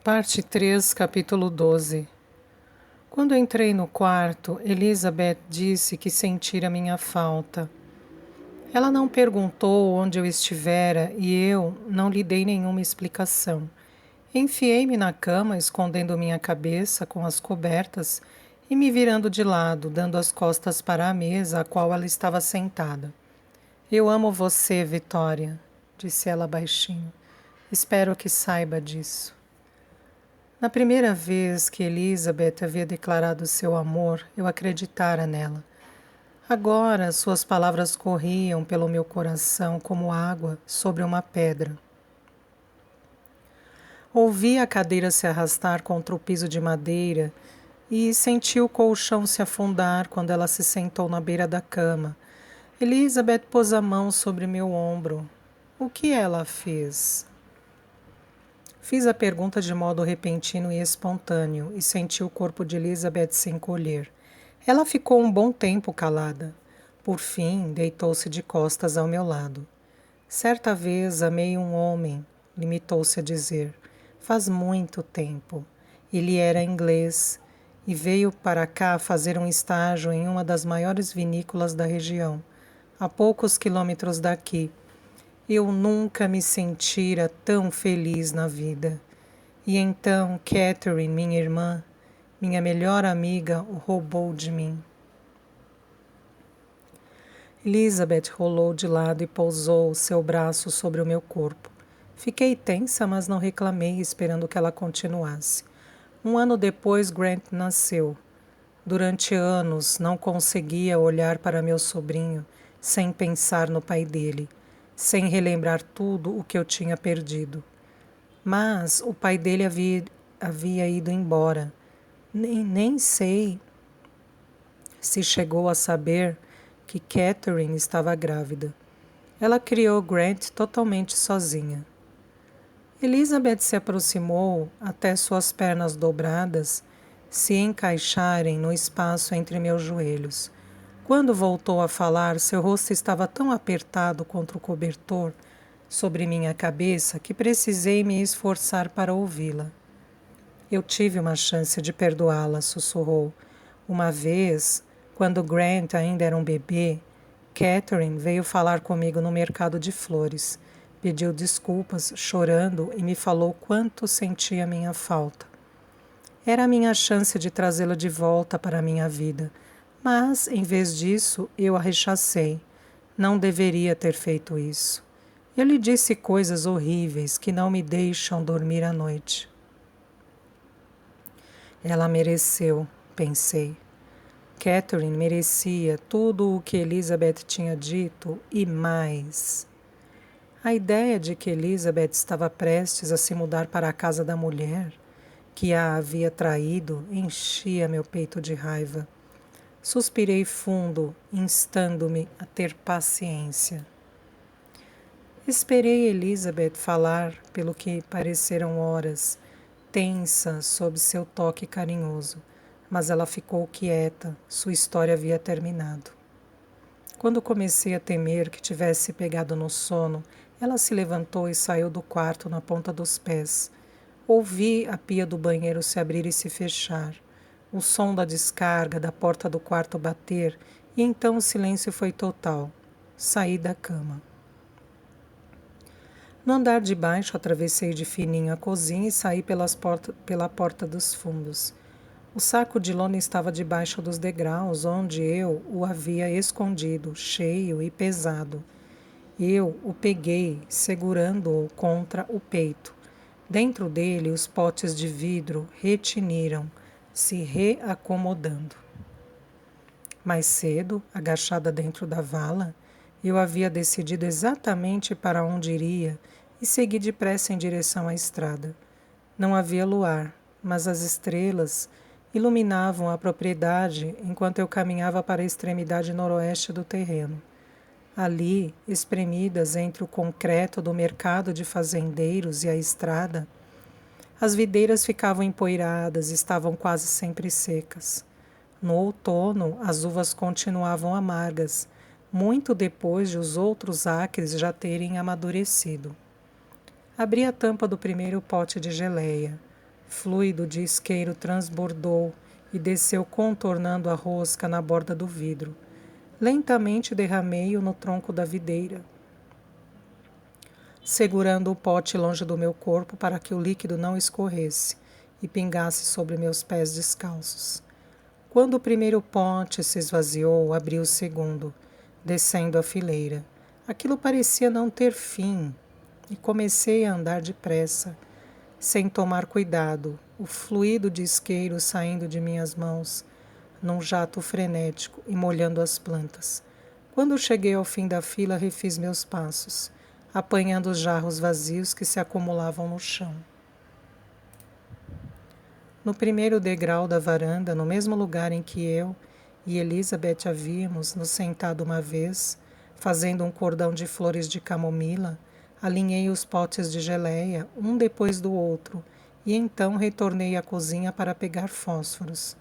Parte 3, capítulo 12. Quando entrei no quarto, Elizabeth disse que sentira minha falta. Ela não perguntou onde eu estivera e eu não lhe dei nenhuma explicação. Enfiei-me na cama, escondendo minha cabeça com as cobertas e me virando de lado, dando as costas para a mesa a qual ela estava sentada. Eu amo você, Vitória, disse ela baixinho. Espero que saiba disso. Na primeira vez que Elizabeth havia declarado seu amor, eu acreditara nela. Agora, suas palavras corriam pelo meu coração como água sobre uma pedra. Ouvi a cadeira se arrastar contra o piso de madeira e senti o colchão se afundar quando ela se sentou na beira da cama. Elizabeth pôs a mão sobre meu ombro. O que ela fez? Fiz a pergunta de modo repentino e espontâneo e senti o corpo de Elizabeth se encolher. Ela ficou um bom tempo calada. Por fim, deitou-se de costas ao meu lado. Certa vez amei um homem, limitou-se a dizer. Faz muito tempo. Ele era inglês e veio para cá fazer um estágio em uma das maiores vinícolas da região, a poucos quilômetros daqui. Eu nunca me sentira tão feliz na vida. E então Catherine, minha irmã, minha melhor amiga, o roubou de mim. Elizabeth rolou de lado e pousou seu braço sobre o meu corpo. Fiquei tensa, mas não reclamei, esperando que ela continuasse. 1 ano depois, Grant nasceu. Durante anos, não conseguia olhar para meu sobrinho sem pensar no pai dele, sem relembrar tudo o que eu tinha perdido. Mas o pai dele havia ido embora. Nem sei se chegou a saber que Catherine estava grávida. Ela criou Grant totalmente sozinha. Elizabeth se aproximou até suas pernas dobradas se encaixarem no espaço entre meus joelhos. Quando voltou a falar, seu rosto estava tão apertado contra o cobertor sobre minha cabeça que precisei me esforçar para ouvi-la. Eu tive uma chance de perdoá-la, sussurrou. Uma vez, quando Grant ainda era um bebê, Catherine veio falar comigo no mercado de flores. Pediu desculpas, chorando, e me falou quanto sentia minha falta. Era a minha chance de trazê-la de volta para a minha vida. Mas, em vez disso, eu a rechacei. Não deveria ter feito isso. Eu lhe disse coisas horríveis que não me deixam dormir à noite. Ela mereceu, pensei. Catherine merecia tudo o que Elizabeth tinha dito e mais. A ideia de que Elizabeth estava prestes a se mudar para a casa da mulher que a havia traído enchia meu peito de raiva. Suspirei fundo, instando-me a ter paciência. Esperei Elizabeth falar pelo que pareceram horas, tensa sob seu toque carinhoso, mas ela ficou quieta, sua história havia terminado. Quando comecei a temer que tivesse pegado no sono, ela se levantou e saiu do quarto na ponta dos pés. Ouvi a pia do banheiro se abrir e se fechar, o som da descarga da porta do quarto bater, e então o silêncio foi total. Saí da cama. No andar de baixo, atravessei de fininho a cozinha e saí pela porta dos fundos. O saco de lona estava debaixo dos degraus, onde eu o havia escondido, cheio e pesado. Eu o peguei, segurando-o contra o peito. Dentro dele, os potes de vidro retiniram, se reacomodando. Mais cedo, agachada dentro da vala, eu havia decidido exatamente para onde iria e segui depressa em direção à estrada. Não havia luar, mas as estrelas iluminavam a propriedade enquanto eu caminhava para a extremidade noroeste do terreno. Ali, espremidas entre o concreto do mercado de fazendeiros e a estrada, as videiras ficavam empoeiradas e estavam quase sempre secas. No outono, as uvas continuavam amargas, muito depois de os outros acres já terem amadurecido. Abri a tampa do primeiro pote de geleia. Fluido de isqueiro transbordou e desceu contornando a rosca na borda do vidro. Lentamente derramei-o no tronco da videira, segurando o pote longe do meu corpo para que o líquido não escorresse e pingasse sobre meus pés descalços. Quando o primeiro pote se esvaziou, abri o segundo, descendo a fileira. Aquilo parecia não ter fim e comecei a andar depressa, sem tomar cuidado, o fluido de isqueiro saindo de minhas mãos, num jato frenético e molhando as plantas. Quando cheguei ao fim da fila, refiz meus passos, apanhando os jarros vazios que se acumulavam no chão. No primeiro degrau da varanda, no mesmo lugar em que eu e Elizabeth havíamos nos sentado uma vez, fazendo um cordão de flores de camomila, alinhei os potes de geleia, um depois do outro, e então retornei à cozinha para pegar fósforos.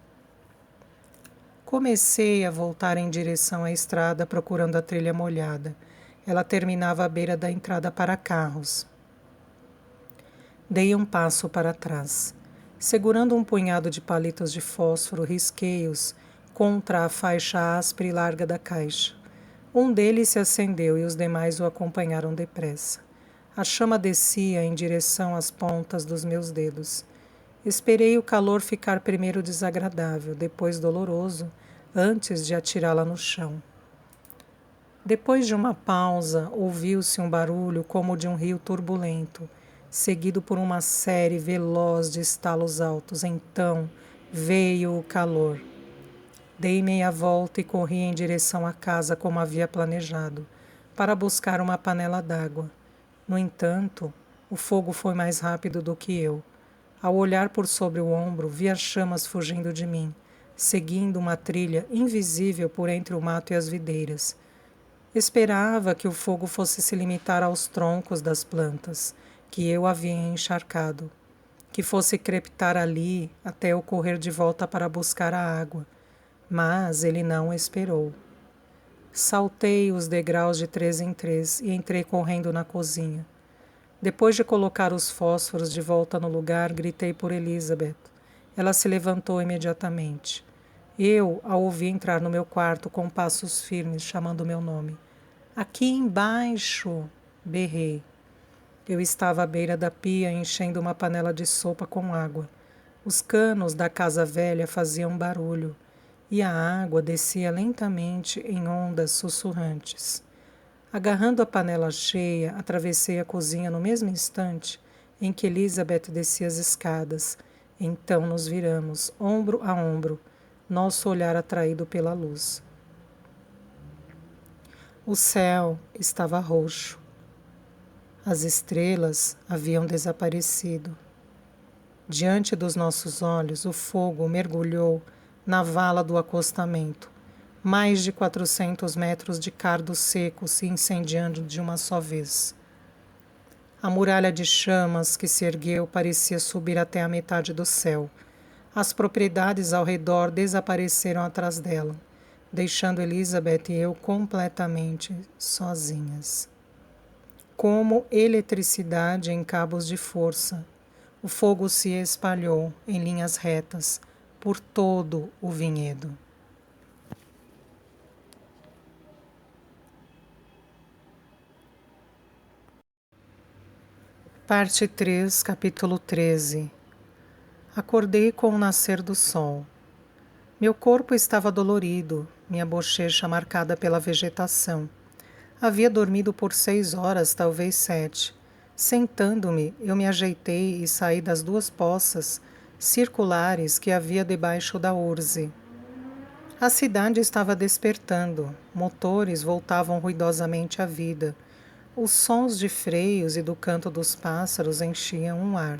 Comecei a voltar em direção à estrada, procurando a trilha molhada. Ela terminava à beira da entrada para carros. Dei um passo para trás. Segurando um punhado de palitos de fósforo, risquei-os contra a faixa áspera e larga da caixa. Um deles se acendeu e os demais o acompanharam depressa. A chama descia em direção às pontas dos meus dedos. Esperei o calor ficar primeiro desagradável, depois doloroso, antes de atirá-la no chão. Depois de uma pausa, ouviu-se um barulho como o de um rio turbulento, seguido por uma série veloz de estalos altos. Então veio o calor. Dei meia volta e corri em direção à casa como havia planejado, para buscar uma panela d'água. No entanto, o fogo foi mais rápido do que eu. Ao olhar por sobre o ombro, vi as chamas fugindo de mim, seguindo uma trilha invisível por entre o mato e as videiras. Esperava que o fogo fosse se limitar aos troncos das plantas, que eu havia encharcado, que fosse crepitar ali até eu correr de volta para buscar a água. Mas ele não esperou. Saltei os degraus de 3 em 3 e entrei correndo na cozinha. Depois de colocar os fósforos de volta no lugar, gritei por Elizabeth. Ela se levantou imediatamente. Eu a ouvi entrar no meu quarto com passos firmes, chamando meu nome. Aqui embaixo! Berrei. Eu estava à beira da pia, enchendo uma panela de sopa com água. Os canos da casa velha faziam barulho, e a água descia lentamente em ondas sussurrantes. Agarrando a panela cheia, atravessei a cozinha no mesmo instante em que Elizabeth descia as escadas. Então nos viramos, ombro a ombro, nosso olhar atraído pela luz. O céu estava roxo. As estrelas haviam desaparecido. Diante dos nossos olhos, o fogo mergulhou na vala do acostamento. Mais de 400 metros de cardo seco se incendiando de uma só vez. A muralha de chamas que se ergueu parecia subir até a metade do céu. As propriedades ao redor desapareceram atrás dela, deixando Elizabeth e eu completamente sozinhas. Como eletricidade em cabos de força, o fogo se espalhou em linhas retas por todo o vinhedo. Parte 3, capítulo 13. Acordei com o nascer do sol. Meu corpo estava dolorido, minha bochecha marcada pela vegetação. Havia dormido por 6 horas, talvez 7. Sentando-me, eu me ajeitei e saí das 2 poças circulares que havia debaixo da urze. A cidade estava despertando, motores voltavam ruidosamente à vida. Os sons de freios e do canto dos pássaros enchiam o ar.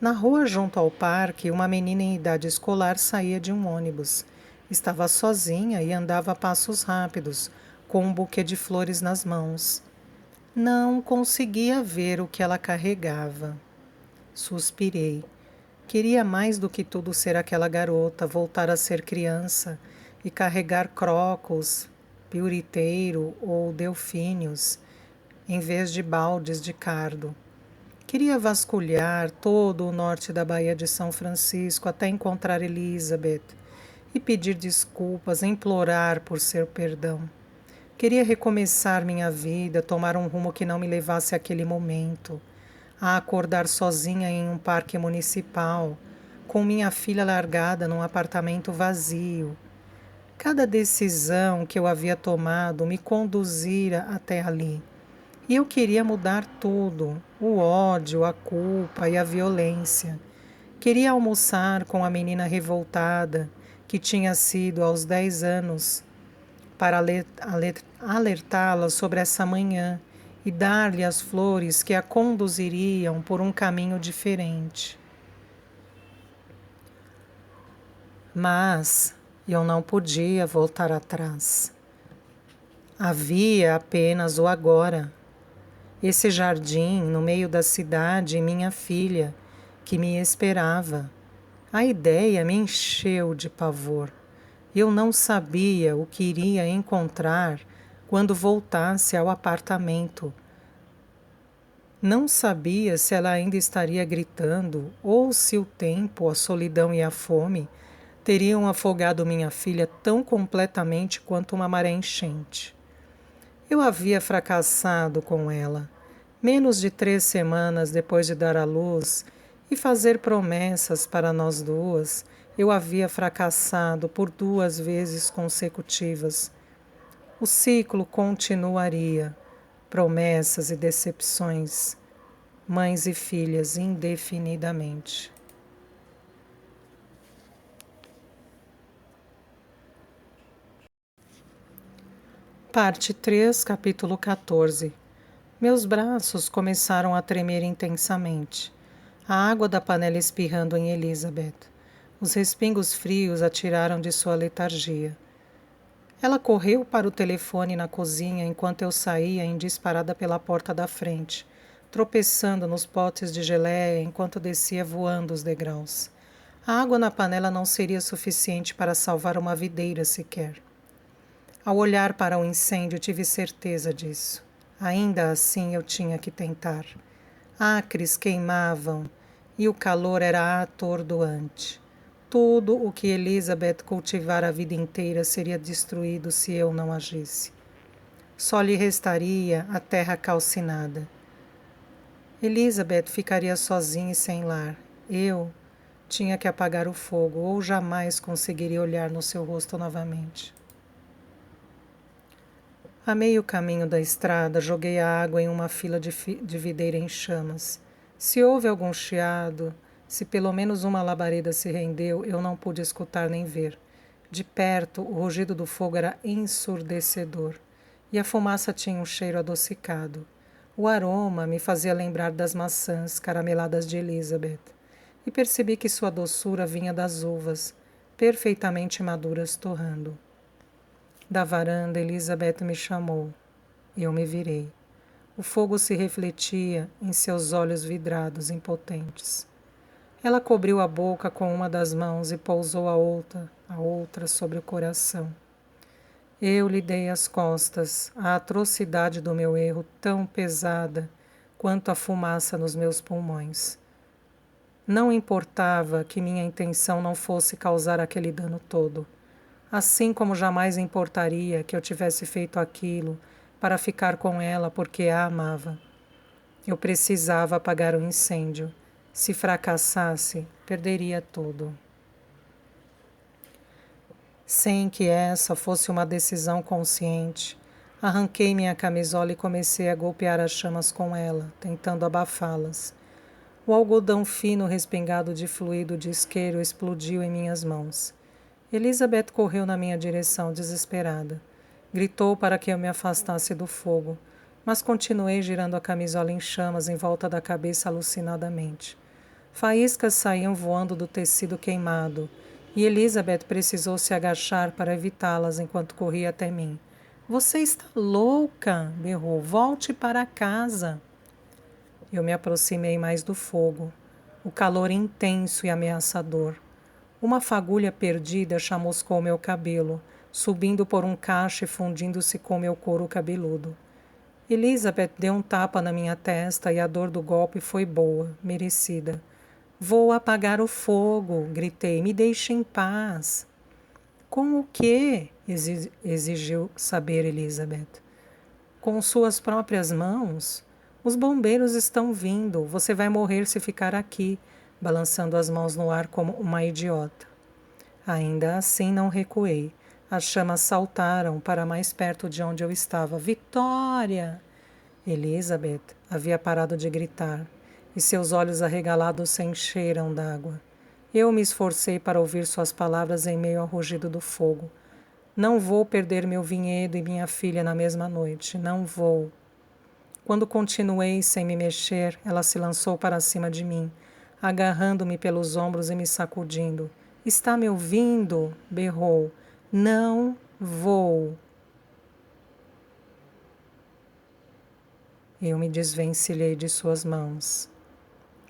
Na rua junto ao parque, uma menina em idade escolar saía de um ônibus. Estava sozinha e andava a passos rápidos, com um buquê de flores nas mãos. Não conseguia ver o que ela carregava. Suspirei. Queria mais do que tudo ser aquela garota, voltar a ser criança e carregar crocos, piuriteiro ou delfínios, em vez de baldes de cardo. Queria vasculhar todo o norte da Baía de São Francisco até encontrar Elizabeth e pedir desculpas, implorar por seu perdão. Queria recomeçar minha vida, tomar um rumo que não me levasse àquele momento, a acordar sozinha em um parque municipal, com minha filha largada num apartamento vazio. Cada decisão que eu havia tomado me conduzira até ali. E eu queria mudar tudo: o ódio, a culpa e a violência. Queria almoçar com a menina revoltada que tinha sido aos 10 anos para alertá-la sobre essa manhã e dar-lhe as flores que a conduziriam por um caminho diferente. Mas eu não podia voltar atrás. Havia apenas o agora. Esse jardim no meio da cidade e minha filha, que me esperava. A ideia me encheu de pavor. Eu não sabia o que iria encontrar quando voltasse ao apartamento. Não sabia se ela ainda estaria gritando ou se o tempo, a solidão e a fome teriam afogado minha filha tão completamente quanto uma maré enchente. Eu havia fracassado com ela, menos de 3 semanas depois de dar à luz e fazer promessas para nós duas. Eu havia fracassado por 2 vezes consecutivas. O ciclo continuaria, promessas e decepções, mães e filhas indefinidamente. Parte 3, capítulo 14. Meus braços começaram a tremer intensamente. A água da panela espirrando em Elizabeth. Os respingos frios a tiraram de sua letargia. Ela correu para o telefone na cozinha enquanto eu saía em disparada pela porta da frente, tropeçando nos potes de geleia enquanto descia voando os degraus. A água na panela não seria suficiente para salvar uma videira sequer. Ao olhar para o incêndio, tive certeza disso. Ainda assim, eu tinha que tentar. Acres queimavam e o calor era atordoante. Tudo o que Elizabeth cultivara a vida inteira seria destruído se eu não agisse. Só lhe restaria a terra calcinada. Elizabeth ficaria sozinha e sem lar. Eu tinha que apagar o fogo ou jamais conseguiria olhar no seu rosto novamente. A meio caminho da estrada, joguei a água em uma fila de videira em chamas. Se houve algum chiado, se pelo menos uma labareda se rendeu, eu não pude escutar nem ver. De perto, o rugido do fogo era ensurdecedor, e a fumaça tinha um cheiro adocicado. O aroma me fazia lembrar das maçãs carameladas de Elizabeth, e percebi que sua doçura vinha das uvas, perfeitamente maduras, torrando. Da varanda, Elizabeth me chamou. Eu me virei. O fogo se refletia em seus olhos vidrados, impotentes. Ela cobriu a boca com uma das mãos e pousou a outra sobre o coração. Eu lhe dei as costas, a atrocidade do meu erro tão pesada quanto a fumaça nos meus pulmões. Não importava que minha intenção não fosse causar aquele dano todo. Assim como jamais importaria que eu tivesse feito aquilo para ficar com ela porque a amava. Eu precisava apagar o incêndio. Se fracassasse, perderia tudo. Sem que essa fosse uma decisão consciente, arranquei minha camisola e comecei a golpear as chamas com ela, tentando abafá-las. O algodão fino respingado de fluido de isqueiro explodiu em minhas mãos. Elizabeth correu na minha direção, desesperada. Gritou para que eu me afastasse do fogo, mas continuei girando a camisola em chamas em volta da cabeça alucinadamente. Faíscas saíam voando do tecido queimado, e Elizabeth precisou se agachar para evitá-las enquanto corria até mim. Você está louca! Berrou. Volte para casa! Eu me aproximei mais do fogo. O calor intenso e ameaçador. Uma fagulha perdida chamuscou meu cabelo, subindo por um cacho e fundindo-se com meu couro cabeludo. Elizabeth deu um tapa na minha testa e a dor do golpe foi boa, merecida. Vou apagar o fogo, gritei. Me deixe em paz. Com o quê? Exigiu saber Elizabeth. Com suas próprias mãos? Os bombeiros estão vindo. Você vai morrer se ficar aqui, balançando as mãos no ar como uma idiota. Ainda assim não recuei. As chamas saltaram para mais perto de onde eu estava. Vitória! Elizabeth havia parado de gritar e seus olhos arregalados se encheram d'água. Eu me esforcei para ouvir suas palavras em meio ao rugido do fogo. Não vou perder meu vinhedo e minha filha na mesma noite. Não vou. Quando continuei sem me mexer, ela se lançou para cima de mim, agarrando-me pelos ombros e me sacudindo. Está me ouvindo? Berrou. Não vou. Eu me desvencilhei de suas mãos.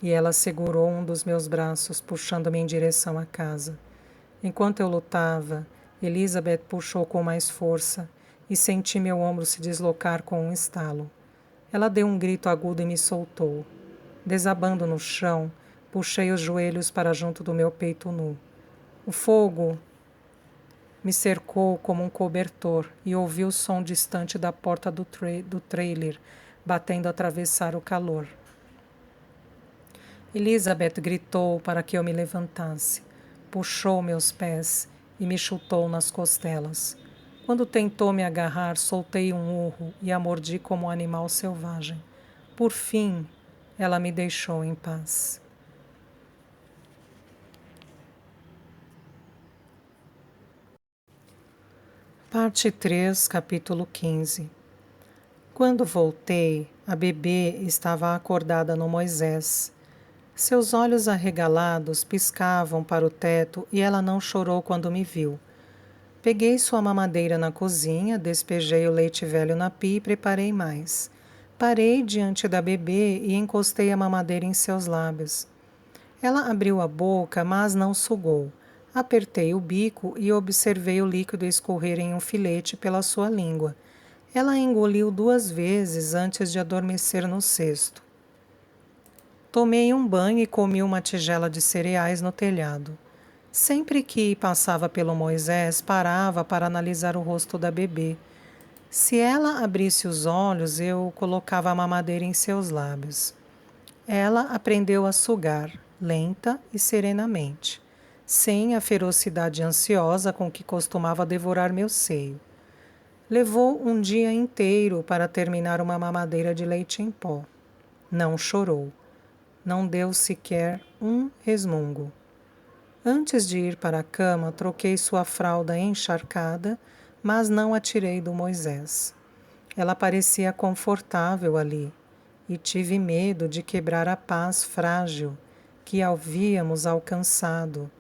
E ela segurou um dos meus braços, puxando-me em direção à casa. Enquanto eu lutava, Elizabeth puxou com mais força e senti meu ombro se deslocar com um estalo. Ela deu um grito agudo e me soltou. Desabando no chão, puxei os joelhos para junto do meu peito nu. O fogo me cercou como um cobertor e ouvi o som distante da porta do trailer, batendo a atravessar o calor. Elizabeth gritou para que eu me levantasse. Puxou meus pés e me chutou nas costelas. Quando tentou me agarrar, soltei um urro e a mordi como um animal selvagem. Por fim, ela me deixou em paz. Parte 3, capítulo 15. Quando voltei, a bebê estava acordada no Moisés. Seus olhos arregalados piscavam para o teto e ela não chorou quando me viu. Peguei sua mamadeira na cozinha, despejei o leite velho na pia e preparei mais. Parei diante da bebê e encostei a mamadeira em seus lábios. Ela abriu a boca, mas não sugou. Apertei o bico e observei o líquido escorrer em um filete pela sua língua. Ela engoliu 2 vezes antes de adormecer no cesto. Tomei um banho e comi uma tigela de cereais no telhado. Sempre que passava pelo Moisés, parava para analisar o rosto da bebê. Se ela abrisse os olhos, eu colocava a mamadeira em seus lábios. Ela aprendeu a sugar, lenta e serenamente, sem a ferocidade ansiosa com que costumava devorar meu seio. Levou um dia inteiro para terminar uma mamadeira de leite em pó. Não chorou. Não deu sequer um resmungo. Antes de ir para a cama, troquei sua fralda encharcada, mas não a tirei do Moisés. Ela parecia confortável ali, e tive medo de quebrar a paz frágil que havíamos alcançado,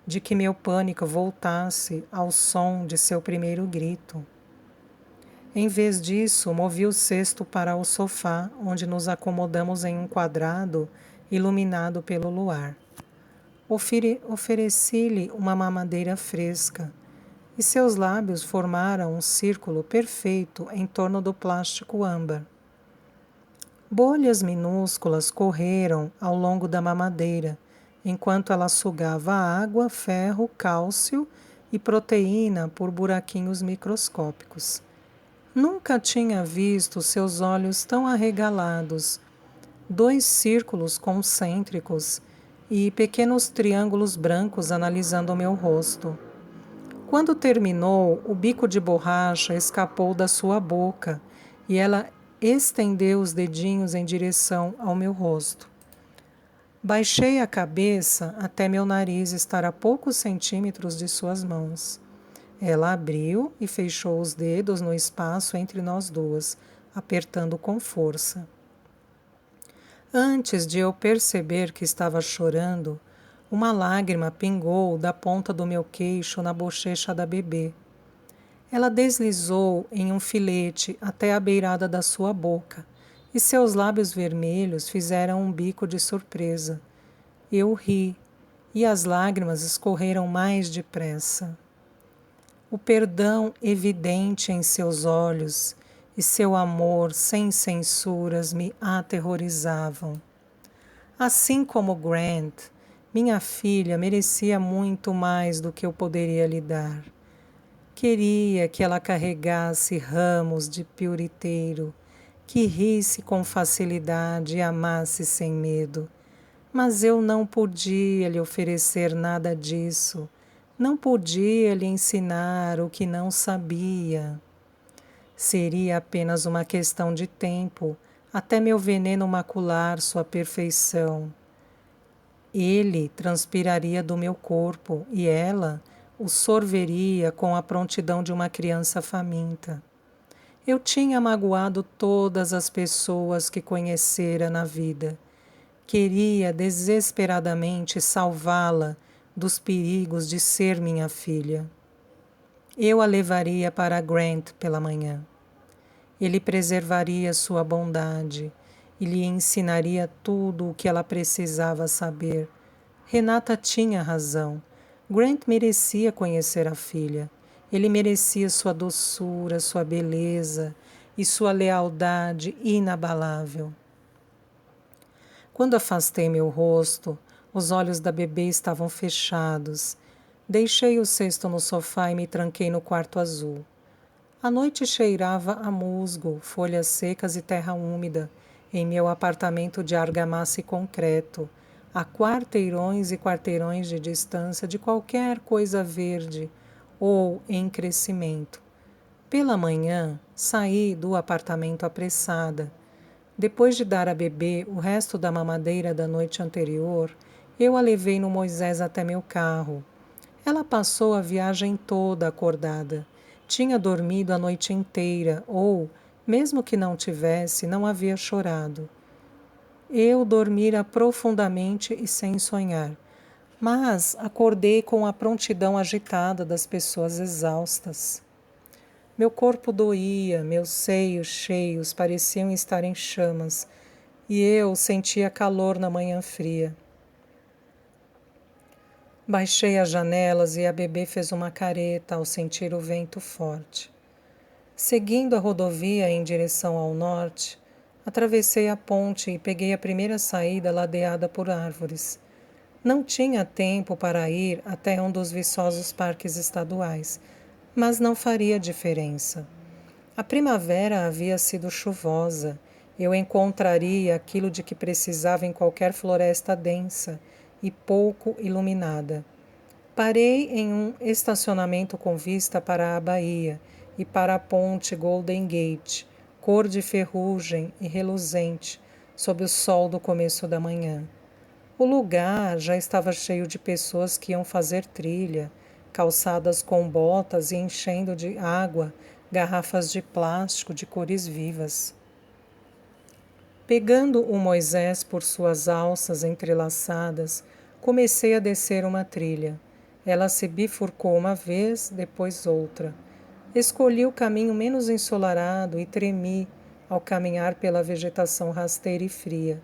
de que meu pânico voltasse ao som de seu primeiro grito. Em vez disso, movi o cesto para o sofá, onde nos acomodamos em um quadrado iluminado pelo luar. Ofereci-lhe uma mamadeira fresca, e seus lábios formaram um círculo perfeito em torno do plástico âmbar. Bolhas minúsculas correram ao longo da mamadeira, enquanto ela sugava água, ferro, cálcio e proteína por buraquinhos microscópicos. Nunca tinha visto seus olhos tão arregalados, 2 círculos concêntricos e pequenos triângulos brancos analisando o meu rosto. Quando terminou, o bico de borracha escapou da sua boca e ela estendeu os dedinhos em direção ao meu rosto. Baixei a cabeça até meu nariz estar a poucos centímetros de suas mãos. Ela abriu e fechou os dedos no espaço entre nós duas, apertando com força. Antes de eu perceber que estava chorando, uma lágrima pingou da ponta do meu queixo na bochecha da bebê. Ela deslizou em um filete até a beirada da sua boca, e seus lábios vermelhos fizeram um bico de surpresa. Eu ri, e as lágrimas escorreram mais depressa. O perdão evidente em seus olhos e seu amor sem censuras me aterrorizavam. Assim como Grant, minha filha merecia muito mais do que eu poderia lhe dar. Queria que ela carregasse ramos de piuriteiro, que risse com facilidade e amasse sem medo. Mas eu não podia lhe oferecer nada disso. Não podia lhe ensinar o que não sabia. Seria apenas uma questão de tempo até meu veneno macular sua perfeição. Ele transpiraria do meu corpo e ela o sorveria com a prontidão de uma criança faminta. Eu tinha magoado todas as pessoas que conhecera na vida. Queria desesperadamente salvá-la dos perigos de ser minha filha. Eu a levaria para Grant pela manhã. Ele preservaria sua bondade e lhe ensinaria tudo o que ela precisava saber. Renata tinha razão. Grant merecia conhecer a filha. Ele merecia sua doçura, sua beleza e sua lealdade inabalável. Quando afastei meu rosto, os olhos da bebê estavam fechados. Deixei o cesto no sofá e me tranquei no quarto azul. A noite cheirava a musgo, folhas secas e terra úmida, em meu apartamento de argamassa e concreto, a quarteirões e quarteirões de distância de qualquer coisa verde ou em crescimento. Pela manhã, saí do apartamento apressada. Depois de dar à bebê o resto da mamadeira da noite anterior, eu a levei no Moisés até meu carro. Ela passou a viagem toda acordada. Tinha dormido a noite inteira ou, mesmo que não tivesse, não havia chorado. Eu dormira profundamente e sem sonhar, mas acordei com a prontidão agitada das pessoas exaustas. Meu corpo doía, meus seios cheios pareciam estar em chamas, e eu sentia calor na manhã fria. Baixei as janelas e a bebê fez uma careta ao sentir o vento forte. Seguindo a rodovia em direção ao norte, atravessei a ponte e peguei a primeira saída ladeada por árvores. Não tinha tempo para ir até um dos viçosos parques estaduais, mas não faria diferença. A primavera havia sido chuvosa. Eu encontraria aquilo de que precisava em qualquer floresta densa e pouco iluminada. Parei em um estacionamento com vista para a baía e para a ponte Golden Gate, cor de ferrugem e reluzente, sob o sol do começo da manhã. O lugar já estava cheio de pessoas que iam fazer trilha, calçadas com botas e enchendo de água garrafas de plástico de cores vivas. Pegando o Moisés por suas alças entrelaçadas, comecei a descer uma trilha. Ela se bifurcou uma vez, depois outra. Escolhi o caminho menos ensolarado e tremi ao caminhar pela vegetação rasteira e fria.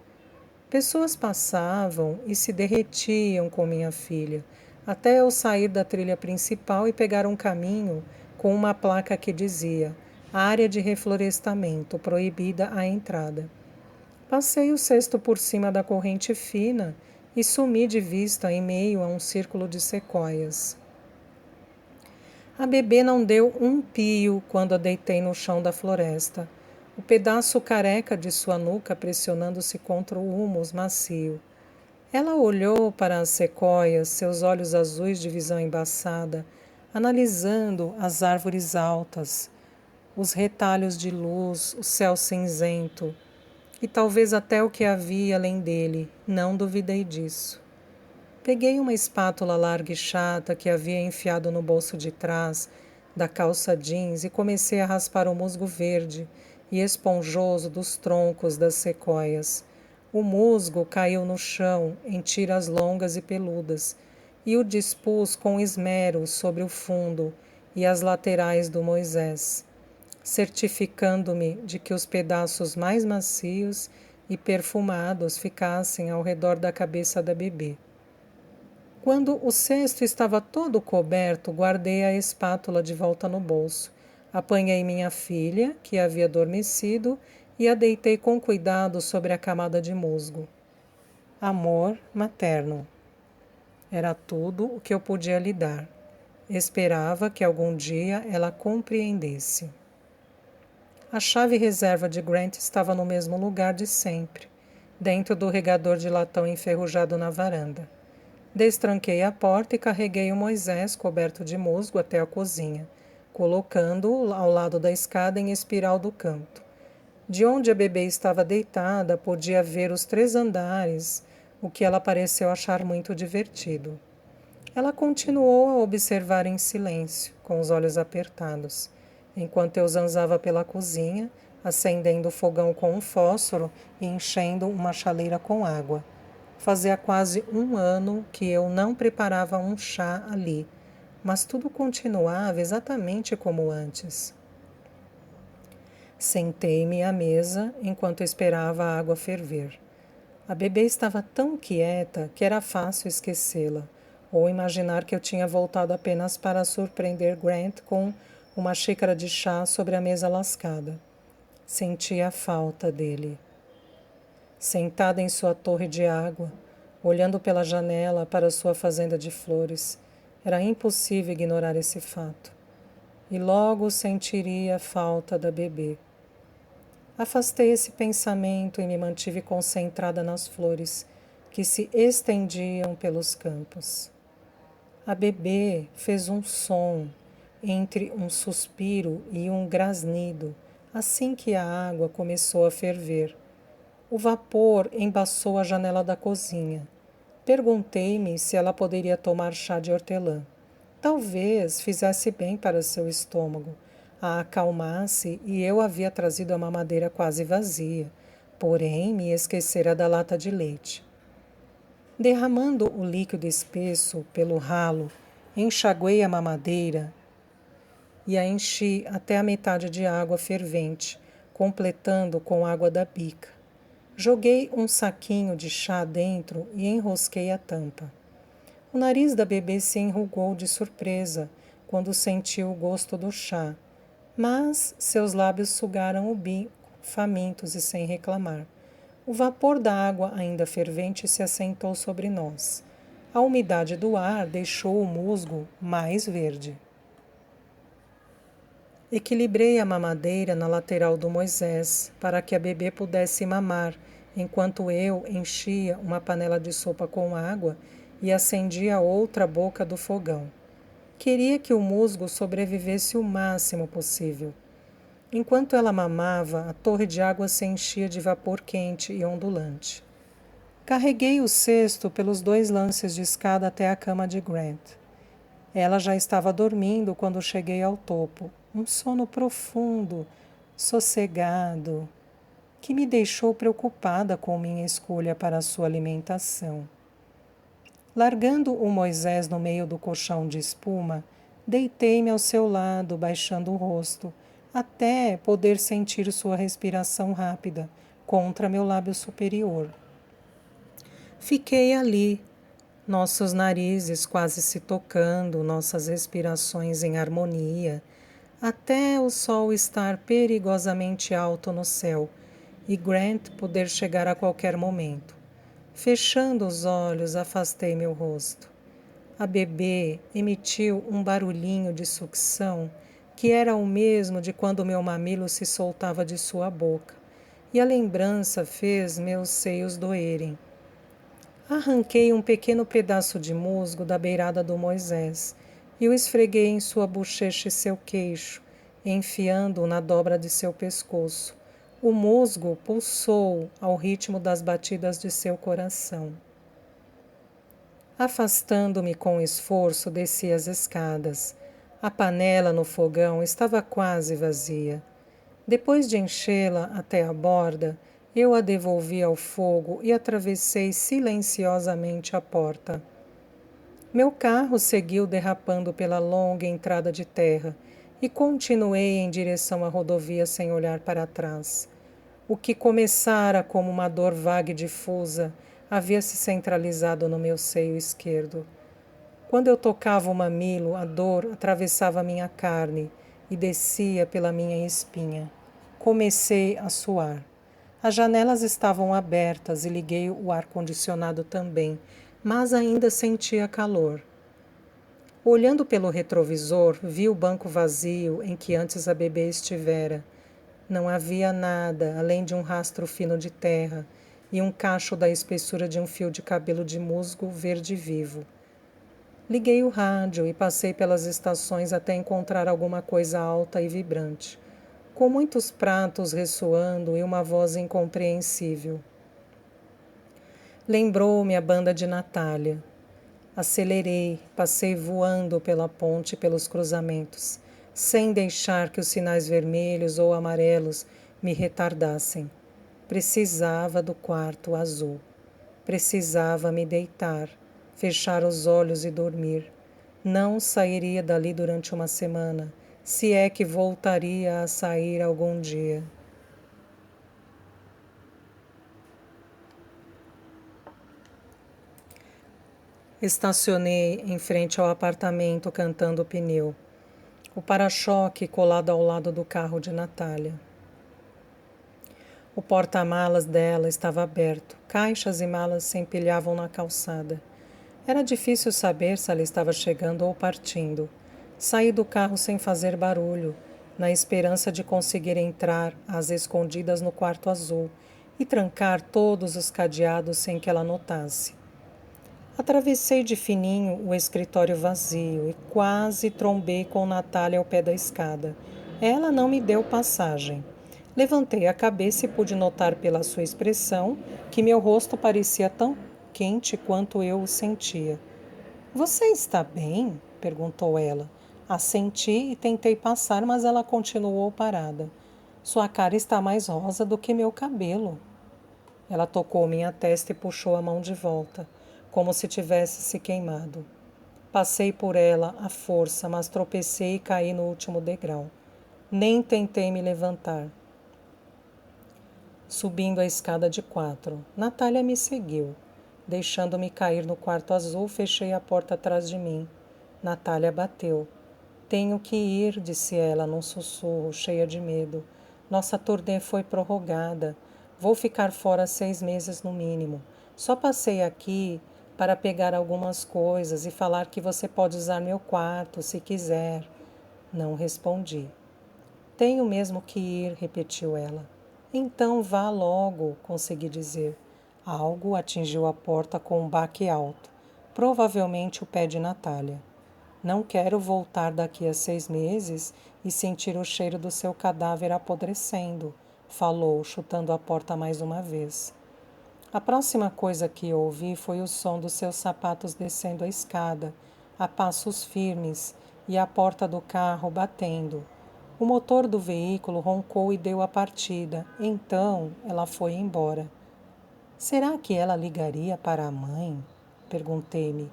Pessoas passavam e se derretiam com minha filha, até eu sair da trilha principal e pegar um caminho com uma placa que dizia área de reflorestamento, proibida a entrada. Passei o cesto por cima da corrente fina e sumi de vista em meio a um círculo de sequoias. A bebê não deu um pio quando a deitei no chão da floresta, o pedaço careca de sua nuca pressionando-se contra o húmus macio. Ela olhou para as sequoias, seus olhos azuis de visão embaçada, analisando as árvores altas, os retalhos de luz, o céu cinzento, e talvez até o que havia além dele, não duvidei disso. Peguei uma espátula larga e chata que havia enfiado no bolso de trás da calça jeans e comecei a raspar o musgo verde e esponjoso dos troncos das sequoias. O musgo caiu no chão em tiras longas e peludas, e o dispus com esmero sobre o fundo e as laterais do Moisés, certificando-me de que os pedaços mais macios e perfumados ficassem ao redor da cabeça da bebê. Quando o cesto estava todo coberto, guardei a espátula de volta no bolso. Apanhei minha filha, que havia adormecido, e a deitei com cuidado sobre a camada de musgo. Amor materno. Era tudo o que eu podia lhe dar. Esperava que algum dia ela compreendesse. A chave reserva de Grant estava no mesmo lugar de sempre, dentro do regador de latão enferrujado na varanda. Destranquei a porta e carreguei o Moisés coberto de musgo até a cozinha, colocando-o ao lado da escada em espiral do canto. De onde a bebê estava deitada, podia ver os 3 andares, o que ela pareceu achar muito divertido. Ela continuou a observar em silêncio, com os olhos apertados, enquanto eu zanzava pela cozinha, acendendo o fogão com um fósforo e enchendo uma chaleira com água. Fazia quase 1 ano que eu não preparava um chá ali, mas tudo continuava exatamente como antes. Sentei-me à mesa enquanto esperava a água ferver. A bebê estava tão quieta que era fácil esquecê-la, ou imaginar que eu tinha voltado apenas para surpreender Grant com uma xícara de chá sobre a mesa lascada. Sentia a falta dele. Sentada em sua torre de água, olhando pela janela para sua fazenda de flores, era impossível ignorar esse fato. E logo sentiria a falta da bebê. Afastei esse pensamento e me mantive concentrada nas flores que se estendiam pelos campos. A bebê fez um som entre um suspiro e um grasnido assim que a água começou a ferver. O vapor embaçou a janela da cozinha. Perguntei-me se ela poderia tomar chá de hortelã. Talvez fizesse bem para seu estômago, a acalmasse, e eu havia trazido a mamadeira quase vazia, porém me esquecera da lata de leite. Derramando o líquido espesso pelo ralo, enxaguei a mamadeira e a enchi até a metade de água fervente, completando com água da bica. Joguei um saquinho de chá dentro e enrosquei a tampa. O nariz da bebê se enrugou de surpresa quando sentiu o gosto do chá, mas seus lábios sugaram o bico, famintos e sem reclamar. O vapor da água ainda fervente se assentou sobre nós. A umidade do ar deixou o musgo mais verde. Equilibrei a mamadeira na lateral do Moisés para que a bebê pudesse mamar, enquanto eu enchia uma panela de sopa com água e acendia a outra boca do fogão. Queria que o musgo sobrevivesse o máximo possível. Enquanto ela mamava, a torre de água se enchia de vapor quente e ondulante. Carreguei o cesto pelos 2 lances de escada até a cama de Grant. Ela já estava dormindo quando cheguei ao topo. Um sono profundo, sossegado, que me deixou preocupada com minha escolha para a sua alimentação. Largando o Moisés no meio do colchão de espuma, deitei-me ao seu lado, baixando o rosto, até poder sentir sua respiração rápida contra meu lábio superior. Fiquei ali, nossos narizes quase se tocando, nossas respirações em harmonia, até o sol estar perigosamente alto no céu e Grant poder chegar a qualquer momento. Fechando os olhos, afastei meu rosto. A bebê emitiu um barulhinho de sucção que era o mesmo de quando meu mamilo se soltava de sua boca, e a lembrança fez meus seios doerem. Arranquei um pequeno pedaço de musgo da beirada do Moisés e o esfreguei em sua bochecha e seu queixo, enfiando-o na dobra de seu pescoço. O musgo pulsou ao ritmo das batidas de seu coração. Afastando-me com esforço, desci as escadas. A panela no fogão estava quase vazia. Depois de enchê-la até a borda, eu a devolvi ao fogo e atravessei silenciosamente a porta. Meu carro seguiu derrapando pela longa entrada de terra e continuei em direção à rodovia sem olhar para trás. O que começara como uma dor vaga e difusa havia se centralizado no meu seio esquerdo. Quando eu tocava o mamilo, a dor atravessava minha carne e descia pela minha espinha. Comecei a suar. As janelas estavam abertas e liguei o ar-condicionado também, mas ainda sentia calor. Olhando pelo retrovisor, vi o banco vazio em que antes a bebê estivera. Não havia nada além de um rastro fino de terra e um cacho da espessura de um fio de cabelo de musgo verde vivo. Liguei o rádio e passei pelas estações até encontrar alguma coisa alta e vibrante, com muitos pratos ressoando e uma voz incompreensível. Lembrou-me a banda de Natália. Acelerei, passei voando pela ponte e pelos cruzamentos, sem deixar que os sinais vermelhos ou amarelos me retardassem. Precisava do quarto azul. Precisava me deitar, fechar os olhos e dormir. Não sairia dali durante uma semana, se é que voltaria a sair algum dia. Estacionei em frente ao apartamento cantando o pneu. O para-choque colado ao lado do carro de Natália. O porta-malas dela estava aberto. Caixas e malas se empilhavam na calçada. Era difícil saber se ela estava chegando ou partindo. Saí do carro sem fazer barulho, na esperança de conseguir entrar às escondidas no quarto azul e trancar todos os cadeados sem que ela notasse. Atravessei de fininho o escritório vazio e quase trombei com Natália ao pé da escada. Ela não me deu passagem. Levantei a cabeça e pude notar pela sua expressão que meu rosto parecia tão quente quanto eu o sentia. Você está bem? Perguntou ela. Assenti e tentei passar, mas ela continuou parada. Sua cara está mais rosa do que meu cabelo. Ela tocou minha testa e puxou a mão de volta, como se tivesse se queimado. Passei por ela à força, mas tropecei e caí no último degrau. Nem tentei me levantar. Subindo a escada de 4, Natália me seguiu. Deixando-me cair no quarto azul, fechei a porta atrás de mim. Natália bateu. Tenho que ir, disse ela num sussurro, cheia de medo. Nossa turnê foi prorrogada. Vou ficar fora 6 meses no mínimo. Só passei aqui para pegar algumas coisas e falar que você pode usar meu quarto se quiser. Não respondi. Tenho mesmo que ir, repetiu ela. Então vá logo, consegui dizer. Algo atingiu a porta com um baque alto. Provavelmente o pé de Natália. Não quero voltar daqui a 6 meses e sentir o cheiro do seu cadáver apodrecendo, falou, chutando a porta mais uma vez. A próxima coisa que ouvi foi o som dos seus sapatos descendo a escada, a passos firmes, e a porta do carro batendo. O motor do veículo roncou e deu a partida. Então ela foi embora. Será que ela ligaria para a mãe? Perguntei-me.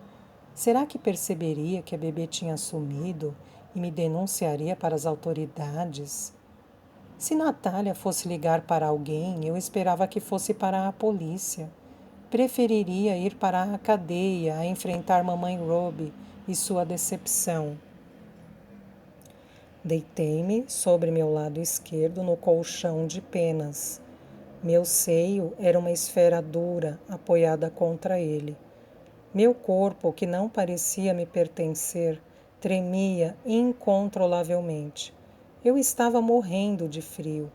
Será que perceberia que a bebê tinha sumido e me denunciaria para as autoridades? Se Natália fosse ligar para alguém, eu esperava que fosse para a polícia. Preferiria ir para a cadeia a enfrentar mamãe Robbie e sua decepção. Deitei-me sobre meu lado esquerdo no colchão de penas. Meu seio era uma esfera dura apoiada contra ele. Meu corpo, que não parecia me pertencer, tremia incontrolavelmente. Eu estava morrendo de frio.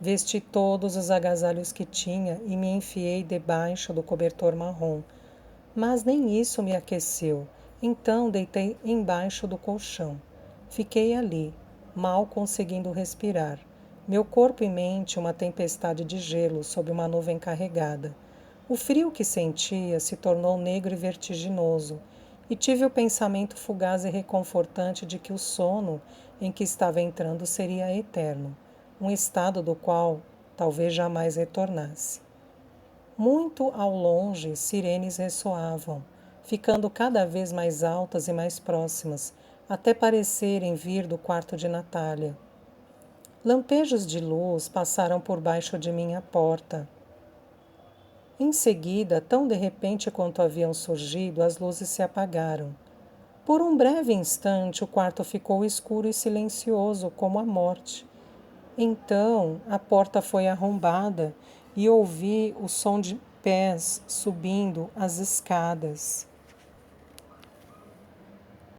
Vesti todos os agasalhos que tinha e me enfiei debaixo do cobertor marrom. Mas nem isso me aqueceu. Então deitei embaixo do colchão. Fiquei ali, mal conseguindo respirar. Meu corpo e mente uma tempestade de gelo sob uma nuvem carregada. O frio que sentia se tornou negro e vertiginoso, e tive o pensamento fugaz e reconfortante de que o sono em que estava entrando seria eterno, um estado do qual talvez jamais retornasse. Muito ao longe, sirenes ressoavam, ficando cada vez mais altas e mais próximas, até parecerem vir do quarto de Natália. Lampejos de luz passaram por baixo de minha porta. Em seguida, tão de repente quanto haviam surgido, as luzes se apagaram. Por um breve instante, o quarto ficou escuro e silencioso, como a morte. Então, a porta foi arrombada e ouvi o som de pés subindo as escadas.